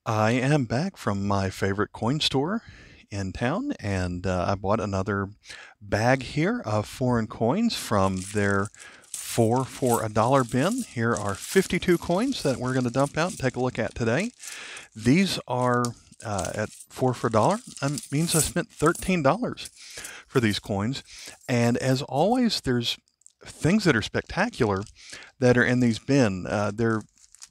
I am back from my favorite coin store in town, and I bought another bag here of foreign coins from their 4 for $1 bin. Here are 52 coins that we're going to dump out and take a look at today. These are at 4 for $1. That means I spent $13 for these coins. And as always, there's things that are spectacular that are in these bin. They're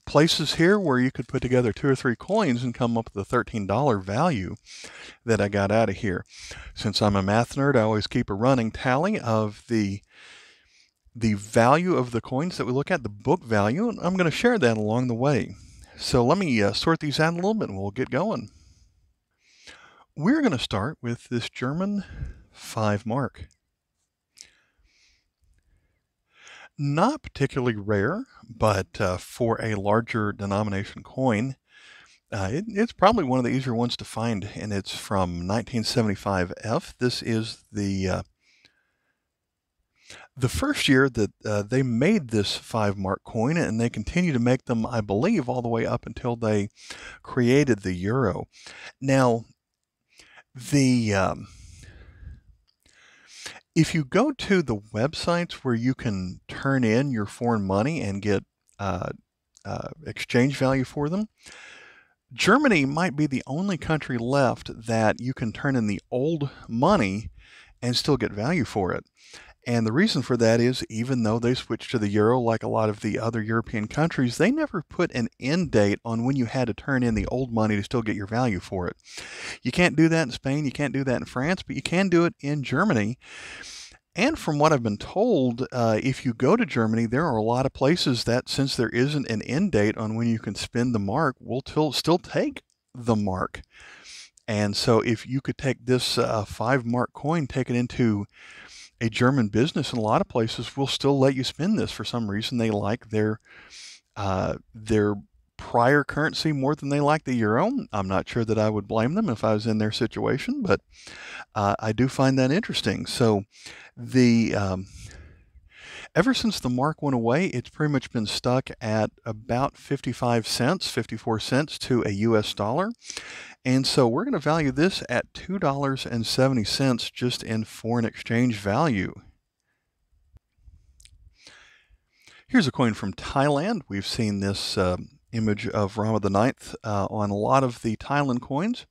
places here where you could put together 2 or 3 coins and come up with a $13 value that I got out of here. Since I'm a math nerd, I always keep a running tally of the value of the coins that we look at, the book value, and I'm going to share that along the way. So let me sort these out a little bit and we'll get going. We're going to start with this German 5 mark. Not particularly rare, but for a larger denomination coin, it's probably one of the easier ones to find, and it's from 1975 F. This is the first year that they made this 5 mark coin, and they continue to make them, I believe, all the way up until they created the euro. Now, if you go to the websites where you can turn in your foreign money and get exchange value for them, Germany might be the only country left that you can turn in the old money and still get value for it. And the reason for that is, even though they switched to the euro like a lot of the other European countries, they never put an end date on when you had to turn in the old money to still get your value for it. You can't do that in Spain, you can't do that in France, but you can do it in Germany. And from what I've been told, if you go to Germany, there are a lot of places that, since there isn't an end date on when you can spend the mark, will still take the mark. And so if you could take this 5 mark coin, take it into a German business, in a lot of places will still let you spend this. For some reason, they like their prior currency more than they like the euro. I'm not sure that I would blame them if I was in their situation, but I do find that interesting. So ever since the mark went away, it's pretty much been stuck at about 55 cents, 54 cents to a US dollar. And so we're going to value this at $2.70 just in foreign exchange value. Here's a coin from Thailand. We've seen this image of Rama the Ninth on a lot of the Thailand coins.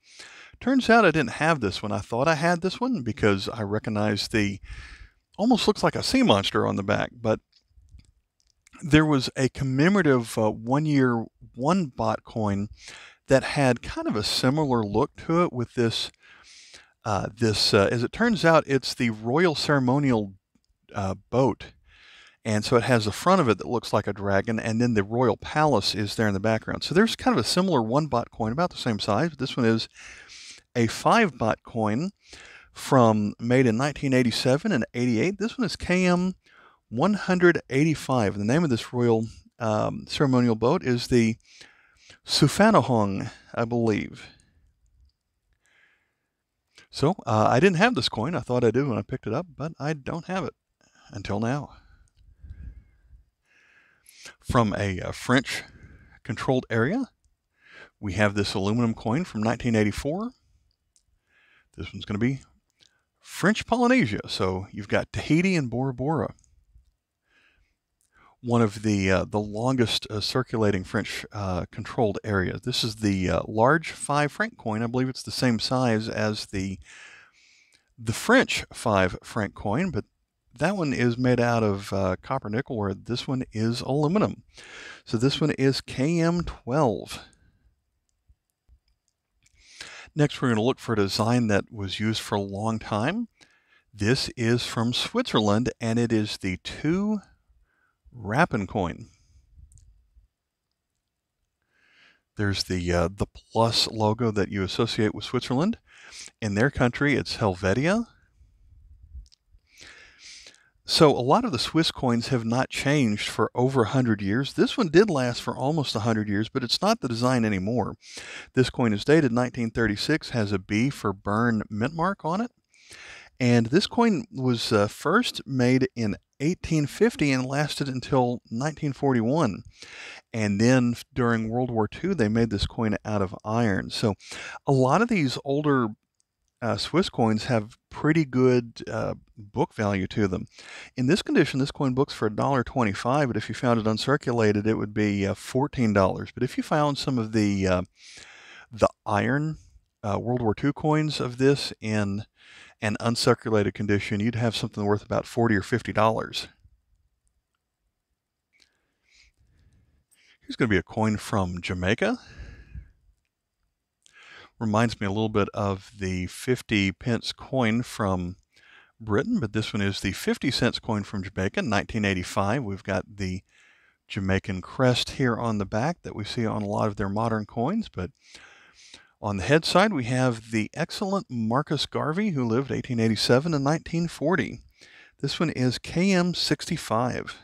Turns out I didn't have this one. I thought I had this one because I recognized the almost looks like a sea monster on the back, but there was a commemorative 1-year 1 baht coin that had kind of a similar look to it with this, as it turns out, it's the royal ceremonial boat. And so it has the front of it that looks like a dragon, and then the royal palace is there in the background. So there's kind of a similar 1 baht coin, about the same size, but this one is a 5 baht coin made in 1987 and 88. This one is KM 185. The name of this royal ceremonial boat is the Sufanahong, I believe. So I didn't have this coin. I thought I did when I picked it up, but I don't have it until now. From a French controlled area, we have this aluminum coin from 1984. This one's going to be French Polynesia. So you've got Tahiti and Bora Bora. One of the longest circulating French controlled areas. This is the large 5 franc coin. I believe it's the same size as the French 5 franc coin, but that one is made out of copper nickel, where this one is aluminum. So this one is KM12. Next, we're going to look for a design that was used for a long time. This is from Switzerland, and it is the 2 Rappen coin. There's the plus logo that you associate with Switzerland. In their country, it's Helvetia. So a lot of the Swiss coins have not changed for over 100 years. This one did last for almost 100 years, but it's not the design anymore. This coin is dated 1936, has a B for Bern mint mark on it. And this coin was first made in 1850 and lasted until 1941. And then during World War II, they made this coin out of iron. So a lot of these older Swiss coins have pretty good book value to them. In this condition, this coin books for $1.25, but if you found it uncirculated, it would be $14. But if you found some of the iron World War II coins of this in an uncirculated condition, you'd have something worth about $40 or $50. Here's going to be a coin from Jamaica. Reminds me a little bit of the 50 pence coin from Britain, but this one is the 50 cents coin from Jamaica, 1985. We've got the Jamaican crest here on the back that we see on a lot of their modern coins, but on the head side we have the excellent Marcus Garvey, who lived 1887 to 1940. This one is KM65.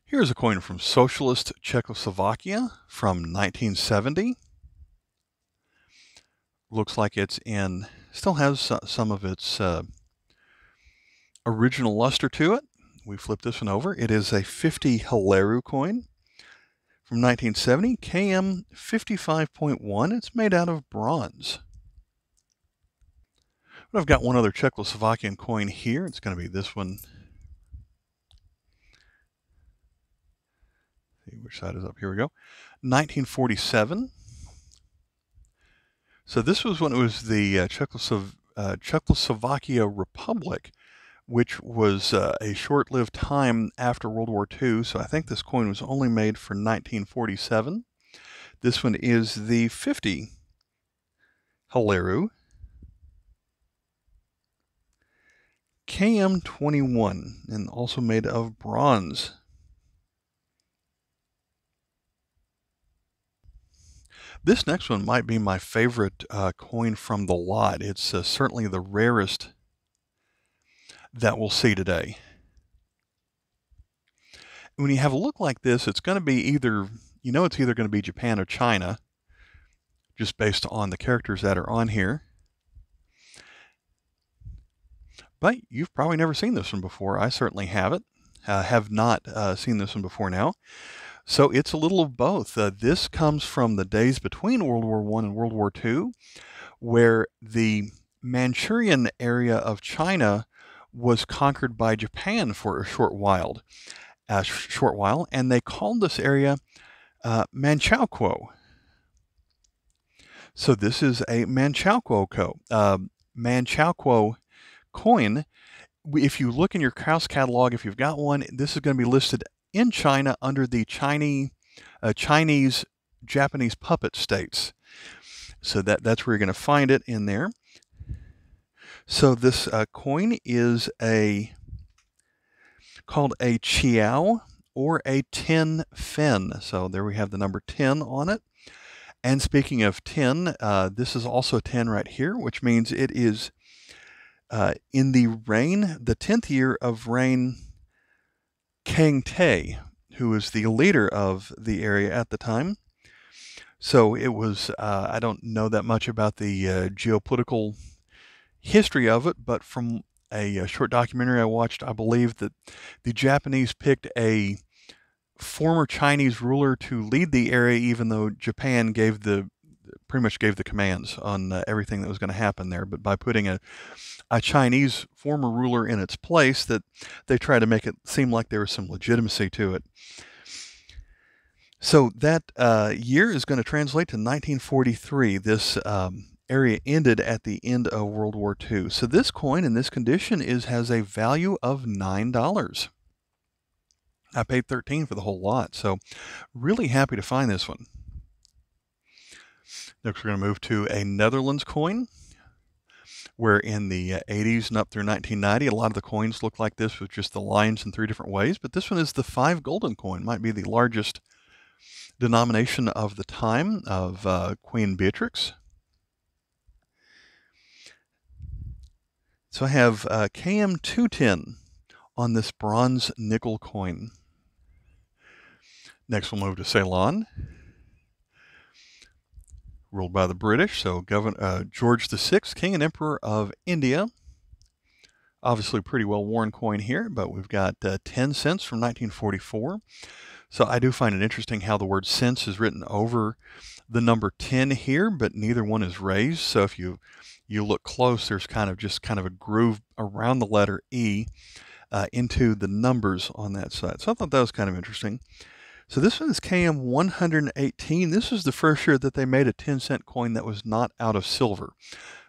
Here's a coin from socialist Czechoslovakia from 1970. Looks like it's in, still has some of its original luster to it. We flip this one over. It is a 50 Haleru coin from 1970, KM 55.1. It's made out of bronze. But I've got one other Czechoslovakian coin here. It's going to be this one. See which side is up. Here we go. 1947. So this was when it was the Czechoslovakia Republic, which was a short-lived time after World War II. So I think this coin was only made for 1947. This one is the 50 Haleru, KM21, and also made of bronze. This next one might be my favorite coin from the lot. It's certainly the rarest that we'll see today. When you have a look like this, it's going to be either, it's either going to be Japan or China, just based on the characters that are on here. But you've probably never seen this one before. I certainly haven't. Have not seen this one before now. So it's a little of both. This comes from the days between World War I and World War II, where the Manchurian area of China was conquered by Japan for a short while, and they called this area Manchukuo. So this is a Manchukuo coin. If you look in your house catalog, if you've got one, this is going to be listed in China under the Chinese Japanese puppet states. So that's where you're going to find it in there. So this coin is called a Chiao or a 10 Fen. So there we have the number 10 on it. And speaking of 10, this is also 10 right here, which means it is in the 10th year of reign Kang Te, who was the leader of the area at the time. So it was, I don't know that much about the geopolitical history of it, but from a short documentary I watched, I believe that the Japanese picked a former Chinese ruler to lead the area, even though Japan pretty much gave the commands on everything that was going to happen there. But by putting a Chinese former ruler in its place, that they tried to make it seem like there was some legitimacy to it. So that year is going to translate to 1943. This area ended at the end of World War II. So this coin in this condition has a value of $9. I paid $13 for the whole lot, so really happy to find this one. Next, we're going to move to a Netherlands coin, where in the 80s and up through 1990, a lot of the coins look like this with just the lines in 3 different ways, but this one is the 5 gulden coin. Might be the largest denomination of the time of Queen Beatrix. So I have KM210 on this bronze nickel coin. Next, we'll move to Ceylon, ruled by the British. So George VI, King and Emperor of India. Obviously pretty well worn coin here, but we've got 10 cents from 1944. So I do find it interesting how the word cents is written over the number 10 here, but neither one is raised. So if you look close, there's kind of a groove around the letter E into the numbers on that side. So I thought that was kind of interesting. So this one is KM 118. This is the first year that they made a 10-cent coin that was not out of silver.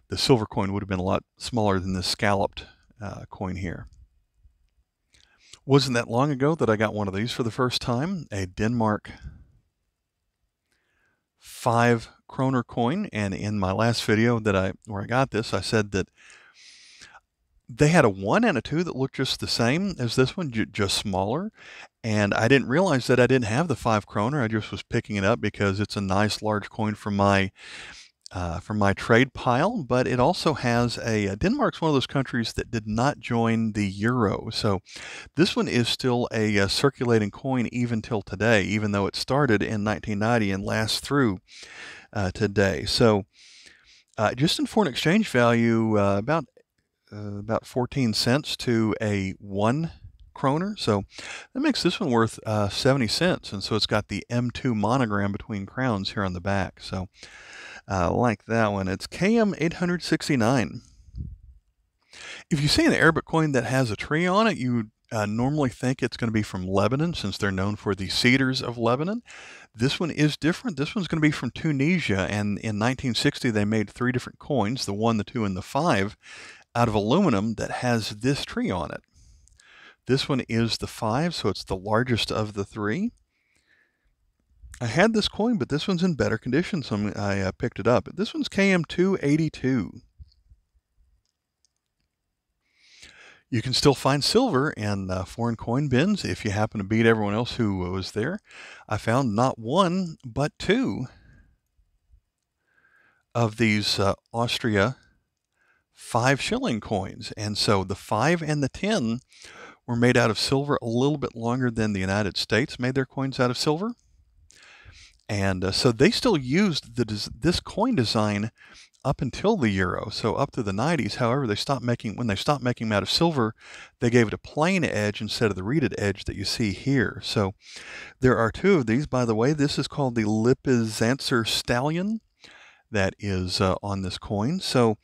The silver coin would have been a lot smaller than this scalloped coin here. Wasn't that long ago that I got one of these for the first time, a Denmark 5 kroner coin. And in my last video where I got this, I said that they had a 1 and a 2 that looked just the same as this one, just smaller. And I didn't realize that I didn't have the 5 kroner. I just was picking it up because it's a nice large coin from my trade pile. But it also has Denmark's one of those countries that did not join the euro. So this one is still a circulating coin even till today, even though it started in 1990 and lasts through today. So just in foreign exchange value, about 14 cents to a 1 kroner. So that makes this one worth 70 cents. And so it's got the M2 monogram between crowns here on the back. So I like that one. It's KM 869. If you see an Arabic coin that has a tree on it, you normally think it's going to be from Lebanon, since they're known for the cedars of Lebanon. This one is different. This one's going to be from Tunisia. And in 1960, they made 3 different coins, the 1, the 2, and the 5, out of aluminum that has this tree on it. This one is the 5, so it's the largest of the 3. I had this coin, but this one's in better condition, so I picked it up. This one's KM 282. You can still find silver in foreign coin bins if you happen to beat everyone else who was there. I found not 1, but 2 of these Austria 5-shilling coins. And so the 5 and the 10 were made out of silver a little bit longer than the United States made their coins out of silver. And so they still used this coin design up until the euro, so up to the 90s. However, when they stopped making them out of silver, they gave it a plain edge instead of the reeded edge that you see here. So there are 2 of these. By the way, this is called the Lipizancer Stallion that is on this coin. So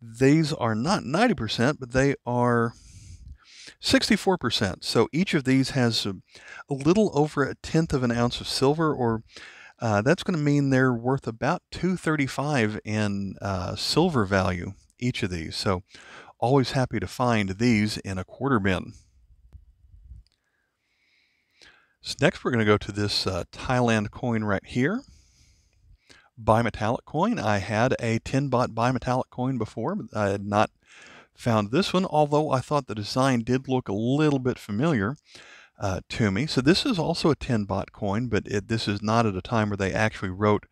these are not 90%, but they are 64%. So each of these has a little over 1/10 of an ounce of silver, or that's going to mean they're worth about $2.35 in silver value, each of these. So always happy to find these in a quarter bin. So next we're going to go to this Thailand coin right here. Bimetallic coin. I had a 10-baht bimetallic coin before, but I had not found this one, although I thought the design did look a little bit familiar to me. So this is also a 10-baht coin, but this is not at a time where they actually wrote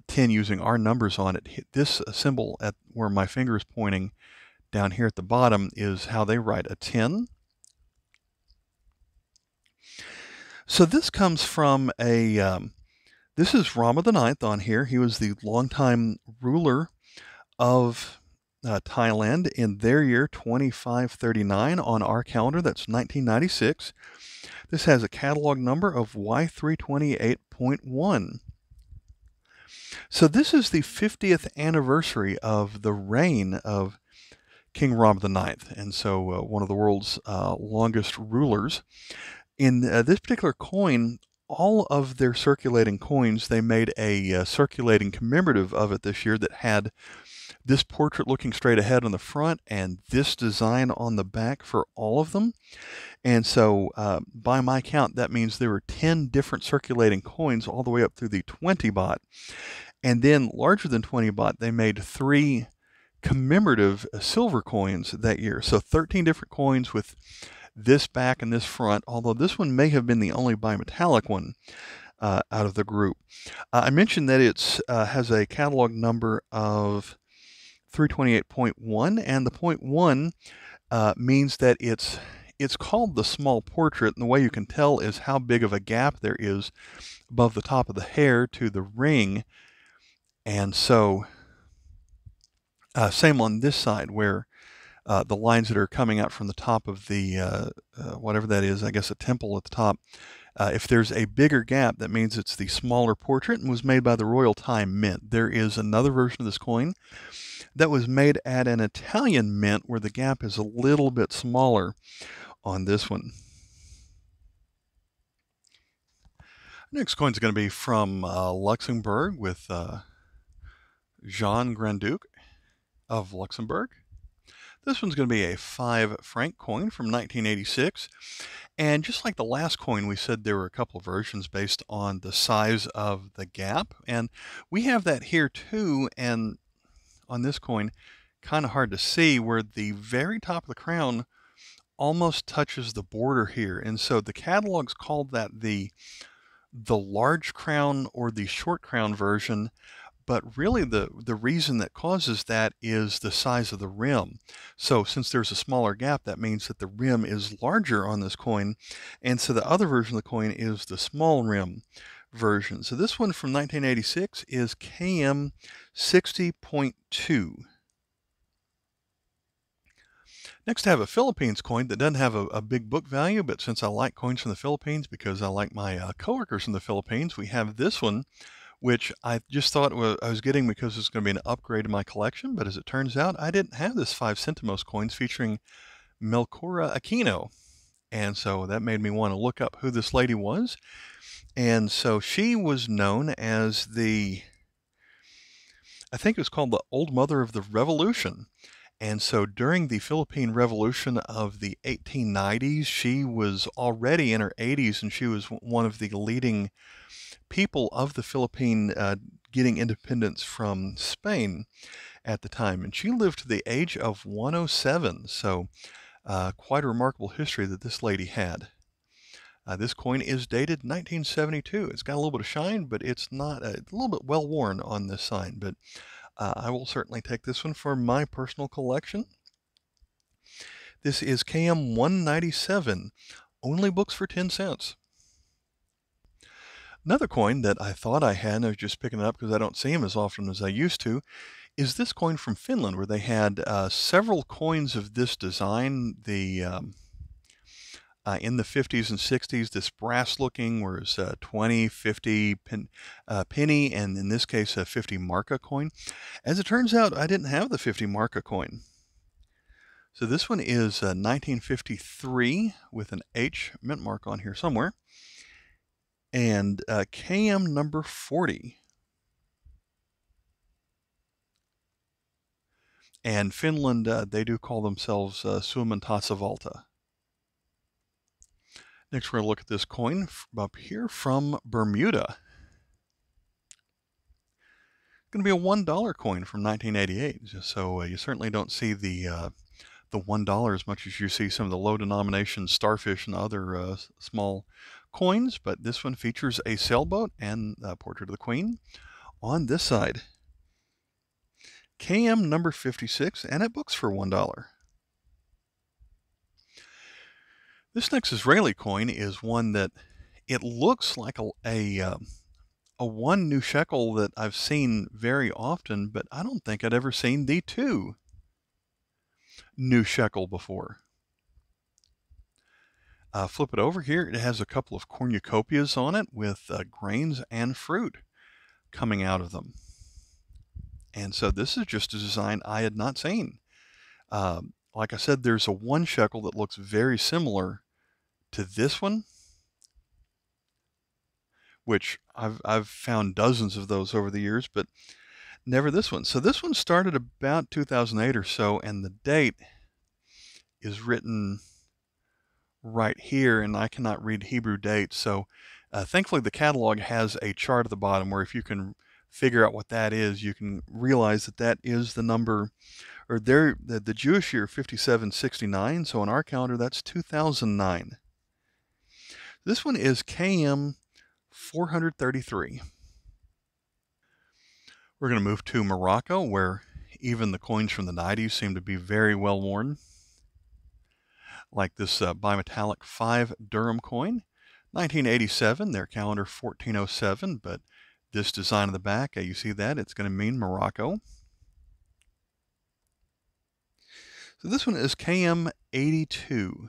10 using our numbers on it. This symbol at where my finger is pointing down here at the bottom is how they write a 10. So this comes from this is Rama IX on here. He was the longtime ruler of Thailand in their year 2539 on our calendar. That's 1996. This has a catalog number of Y328.1. So this is the 50th anniversary of the reign of King Rama IX, and so one of the world's longest rulers. In this particular coin, all of their circulating coins, they made a circulating commemorative of it this year that had this portrait looking straight ahead on the front and this design on the back for all of them. And so by my count, that means there were 10 different circulating coins all the way up through the 20 baht. And then larger than 20 baht, they made 3 commemorative silver coins that year. So 13 different coins with this back and this front, although this one may have been the only bimetallic one out of the group. I mentioned that it has a catalog number of 328.1, and the 0.1 means that it's called the small portrait, and the way you can tell is how big of a gap there is above the top of the hair to the ring. And so same on this side, where the lines that are coming out from the top of the, whatever that is, I guess a temple at the top. If there's a bigger gap, that means it's the smaller portrait and was made by the Royal Thai Mint. There is another version of this coin that was made at an Italian mint where the gap is a little bit smaller on this one. Next coin is going to be from Luxembourg with Jean Grand-Duc of Luxembourg. This one's going to be a 5-franc coin from 1986. And just like the last coin, we said there were a couple of versions based on the size of the gap. And we have that here too. And on this coin, kind of hard to see where the very top of the crown almost touches the border here. And so the catalogs called that the large crown or the short crown version, but really the reason that causes that is the size of the rim. So since there's a smaller gap, that means that the rim is larger on this coin, and so the other version of the coin is the small rim version. So this one from 1986 is KM 60.2. Next, I have a Philippines coin that doesn't have a big book value, but since I like coins from the Philippines because I like my coworkers from the Philippines, we have this one, which I just thought I was getting because it's going to be an upgrade to my collection. But as it turns out, I didn't have this 5 centimos coins featuring Melchora Aquino. And so that made me want to look up who this lady was. And so she was known as I think it was called the Old Mother of the Revolution. And so during the Philippine Revolution of the 1890s, she was already in her 80s, and she was one of the leading people of the Philippine getting independence from Spain at the time. And she lived to the age of 107. So quite a remarkable history that this lady had. This coin is dated 1972. It's got a little bit of shine, but it's not a little bit well worn on this side. But I will certainly take this one for my personal collection. This is KM 197, only books for 10 cents. Another coin that I thought I had, and I was just picking it up because I don't see them as often as I used to, is this coin from Finland, where they had several coins of this design. In the 50s and 60s, this brass looking was 20, 50 penny, and in this case a 50 marca coin. As it turns out, I didn't have the 50 marca coin. So this one is 1953 with an H mint mark on here somewhere, and KM number 40. And Finland, they do call themselves Suomen tasavalta. Next, we're going to look at this coin up here from Bermuda. It's going to be a $1 coin from 1988. So you certainly don't see the $1 as much as you see some of the low denomination starfish and other small coins. But this one features a sailboat and a portrait of the Queen on this side. KM number 56, and it books for $1. This next Israeli coin is one that it looks like a 1 new shekel that I've seen very often, but I don't think I'd ever seen the 2 new shekel before. Flip it over here. It has a couple of cornucopias on it with grains and fruit coming out of them. And so this is just a design I had not seen. Like I said, there's a 1 shekel that looks very similar to this one, which I've found dozens of those over the years, but never this one. So this one started about 2008 or so, and the date is written right here, and I cannot read Hebrew dates. So thankfully the catalog has a chart at the bottom where if you can figure out what that is, you can realize that that is the number, or the Jewish year 5769. So on our calendar, that's 2009. This one is KM 433. We're going to move to Morocco, where even the coins from the 90s seem to be very well worn. Like this bimetallic 5 dirham coin, 1987, their calendar 1407, but this design on the back, you see that, it's going to mean Morocco. So this one is KM82.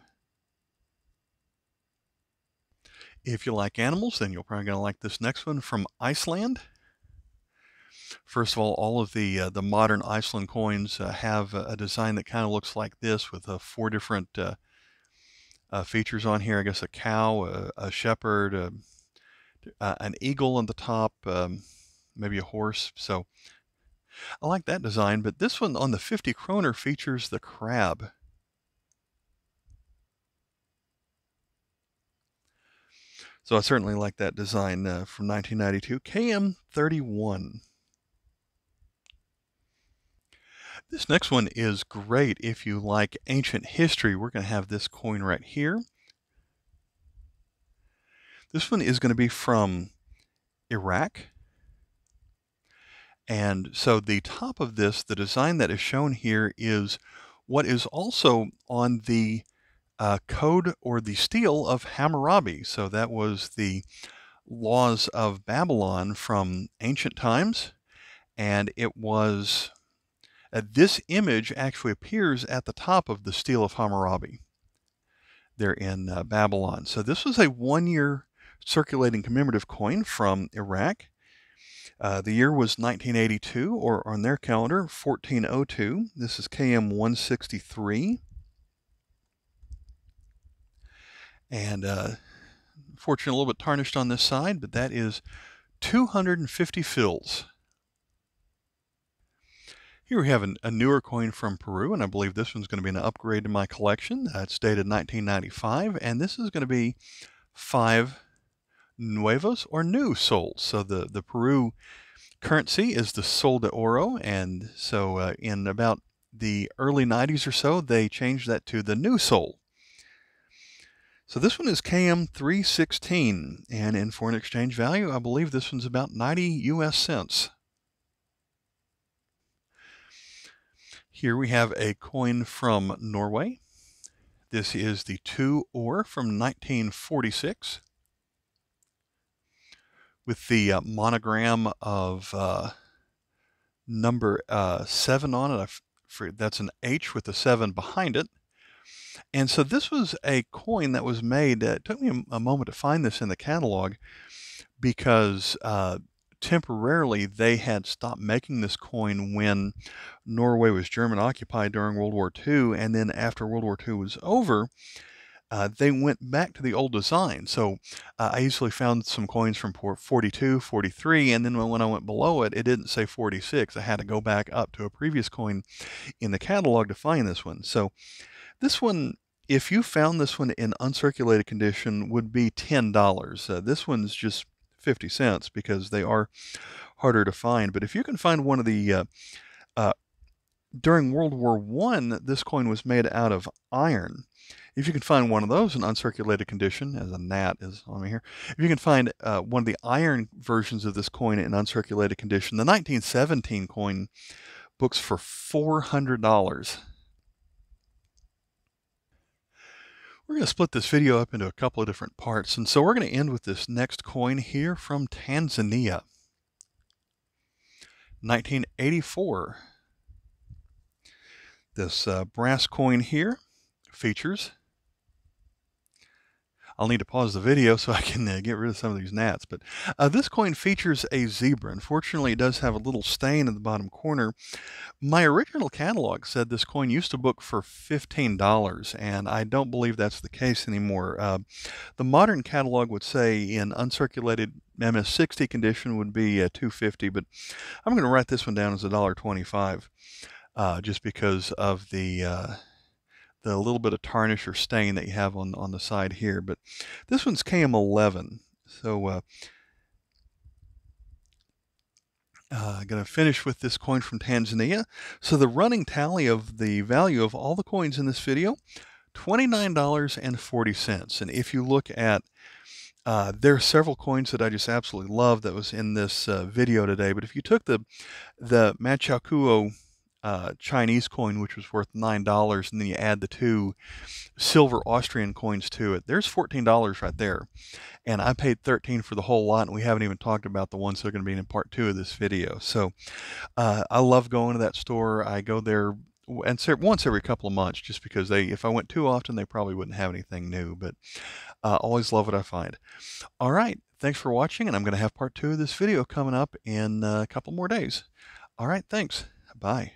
If you like animals, then you're probably going to like this next one from Iceland. First of all of the modern Iceland coins have a design that kind of looks like this, with 4 different features on here. I guess a cow, a shepherd, an eagle on the top, maybe a horse. So I like that design, but this one on the 50 kroner features the crab. So I certainly like that design from 1992, KM31. This next one is great if you like ancient history. We're going to have this coin right here. This one is going to be from Iraq. And so the top of this, the design that is shown here, is what is also on the code or the stele of Hammurabi. So that was the laws of Babylon from ancient times. And it was, this image actually appears at the top of the stele of Hammurabi there in Babylon. So this was a 1-year circulating commemorative coin from Iraq. The year was 1982, or on their calendar, 1402. This is KM 163. And fortunately, a little bit tarnished on this side, but that is 250 fils. Here we have a newer coin from Peru, and I believe this one's going to be an upgrade to my collection. It's dated 1995, and this is going to be 5 nuevos, or new sols. So the Peru currency is the sol de oro, and so in about the early 90s or so, they changed that to the new sol. So this one is KM 316, and in foreign exchange value, I believe this one's about 90 US cents. Here we have a coin from Norway. This is the 2 ore from 1946. With the monogram of number 7 on it. That's an H with a 7 behind it. And so this was a coin that was made, it took me a moment to find this in the catalog, because temporarily they had stopped making this coin when Norway was German occupied during World War II, and then after World War II was over, they went back to the old design. So I easily found some coins from 42, 43, and then when I went below it, it didn't say 46. I had to go back up to a previous coin in the catalog to find this one. So this one, if you found this one in uncirculated condition, would be $10. This one's just 50 cents because they are harder to find. But if you can find one of the, during World War I, this coin was made out of iron. If you can find one of those in uncirculated condition, as a gnat is on me here, if you can find one of the iron versions of this coin in uncirculated condition, the 1917 coin books for $400. We're going to split this video up into a couple of different parts, and so we're going to end with this next coin here from Tanzania. 1984. This brass coin here features, I'll need to pause the video so I can get rid of some of these gnats, but this coin features a zebra. Unfortunately, it does have a little stain in the bottom corner. My original catalog said this coin used to book for $15, and I don't believe that's the case anymore. The modern catalog would say in uncirculated MS60 condition would be $250, but I'm going to write this one down as $1.25, just because of the little bit of tarnish or stain that you have on the side here. But this one's KM11. So I'm going to finish with this coin from Tanzania. So the running tally of the value of all the coins in this video, $29.40. And if you look at, there are several coins that I just absolutely love that was in this video today. But if you took the Manchukuo Chinese coin, which was worth $9, and then you add the 2 silver Austrian coins to it, there's $14 right there. And I paid $13 for the whole lot, and we haven't even talked about the ones that are going to be in part 2 of this video. So I love going to that store. I go there and once every couple of months, just because if I went too often, they probably wouldn't have anything new. But always love what I find. All right, thanks for watching, and I'm going to have part 2 of this video coming up in a couple more days. All right, thanks. Bye.